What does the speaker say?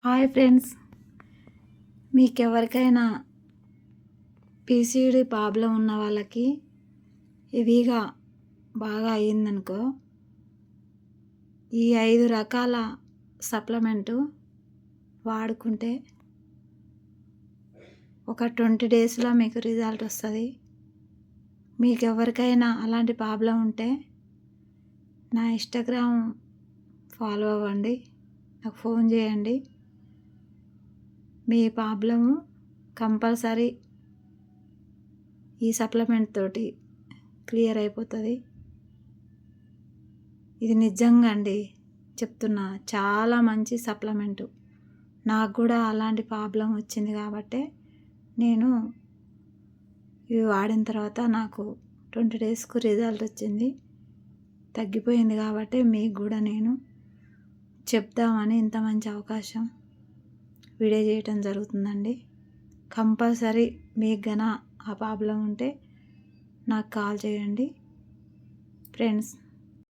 Hi friends, మీకెవరికైనా PCD problem ఉన్న వాళ్ళకి హెవీగా బాగా అయ్యిందనుకో, ఈ 5 రకాల సప్లిమెంటు వాడుకుంటే ఒక 20 డేస్లో మీకు రిజల్ట్ వస్తుంది. మీకెవరికైనా అలాంటి ప్రాబ్లం ఉంటే నా ఇన్స్టాగ్రామ్ ఫాలో అవ్వండి, నాకు ఫోన్ చేయండి. మీ ప్రాబ్లము కంపల్సరీ ఈ సప్లిమెంట్ తోటి క్లియర్ అయిపోతుంది. ఇది నిజంగా అండి చెప్తున్నా, చాలా మంచి సప్లిమెంటు. నాకు కూడా అలాంటి ప్రాబ్లం వచ్చింది కాబట్టి నేను ఇవి వాడిన తర్వాత నాకు 20 డేస్కు రిజల్ట్ వచ్చింది, తగ్గిపోయింది. కాబట్టి మీకు కూడా నేను చెప్దామని ఇంత మంచి అవకాశం వీడియో చేయటం జరుగుతుందండి. కంపల్సరీ మీకు గన ఆ ప్రాబ్లం ఉంటే నాకు కాల్ చేయండి ఫ్రెండ్స్.